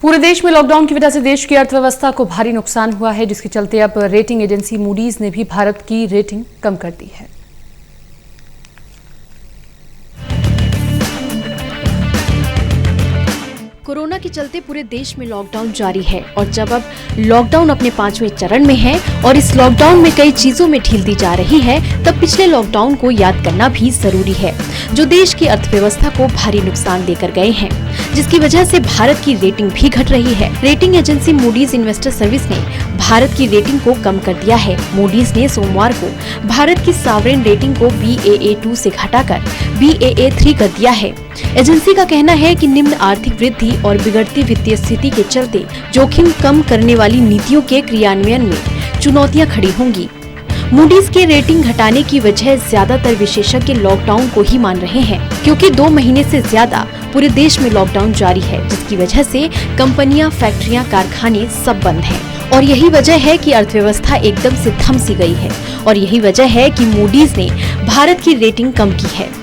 पूरे देश में लॉकडाउन की वजह से देश की अर्थव्यवस्था को भारी नुकसान हुआ है, जिसके चलते अब रेटिंग एजेंसी मूडीज ने भी भारत की रेटिंग कम कर दी है। कोरोना के चलते पूरे देश में लॉकडाउन जारी है और जब अब लॉकडाउन अपने 5वें चरण में है और इस लॉकडाउन में कई चीजों में ढील दी जा रही है, तब पिछले लॉकडाउन को याद करना भी जरूरी है, जो देश की अर्थव्यवस्था को भारी नुकसान देकर गए हैं, जिसकी वजह से भारत की रेटिंग भी घट रही है। Rating agency Moody's investor service ने भारत की रेटिंग को कम कर दिया है। मूडीज ने सोमवार को भारत की सॉवरेन रेटिंग को Baa2 से घटाकर Baa3 कर दिया है। एजेंसी का कहना है कि निम्न आर्थिक वृद्धि और बिगड़ती वित्तीय स्थिति के चलते जोखिम कम करने वाली नीतियों के क्रियान्वयन में चुनौतियां खड़ी होंगी। मूडीज के रेटिंग घटाने की वजह ज्यादातर विशेषज्ञ लॉकडाउन को ही मान रहे हैं, क्योंकि 2 महीने से ज्यादा पूरे देश में लॉकडाउन जारी है, जिसकी वजह से कंपनियां, फैक्ट्रियां, कारखाने सब बंद हैं। और यही वजह है कि अर्थव्यवस्था एकदम से थम सी गई है और यही वजह है कि मूडीज ने भारत की रेटिंग कम की है।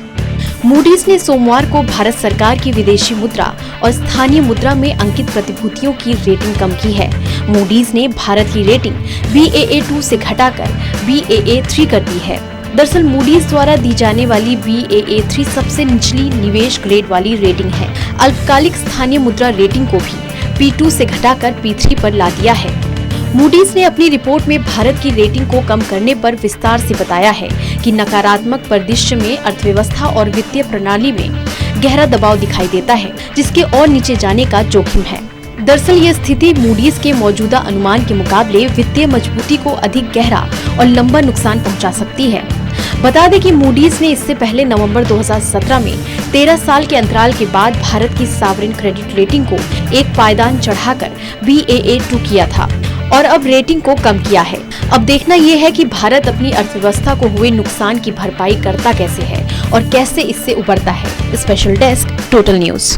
मूडीज ने सोमवार को भारत सरकार की विदेशी मुद्रा और स्थानीय मुद्रा में अंकित प्रतिभूतियों की रेटिंग कम की है। मूडीज ने भारत की रेटिंग Baa2 से घटाकर Baa3 कर दी है। दरअसल मूडीज द्वारा दी जाने वाली Baa3 सबसे निचली निवेश ग्रेड वाली रेटिंग है। अल्पकालिक स्थानीय मुद्रा रेटिंग को भी P2 से घटाकर P3 पर ला दिया है। मूडीज ने अपनी रिपोर्ट में भारत की रेटिंग को कम करने पर विस्तार से बताया है कि नकारात्मक परिदृश्य में अर्थव्यवस्था और वित्तीय प्रणाली में गहरा दबाव दिखाई देता है, जिसके और नीचे जाने का जोखिम है। दरअसल ये स्थिति मूडीज के मौजूदा अनुमान के मुकाबले वित्तीय मजबूती को अधिक गहरा और लंबा नुकसान पहुंचा सकती है। बता दें कि मूडीज ने इससे पहले नवंबर 2017 में 13 साल के अंतराल के बाद भारत की सॉवरेन क्रेडिट रेटिंग को एक पायदान चढ़ाकर Baa2 किया था और अब रेटिंग को कम किया है। अब देखना ये है कि भारत अपनी अर्थव्यवस्था को हुए नुकसान की भरपाई करता कैसे है और कैसे इससे उबरता है। Special desk, total news.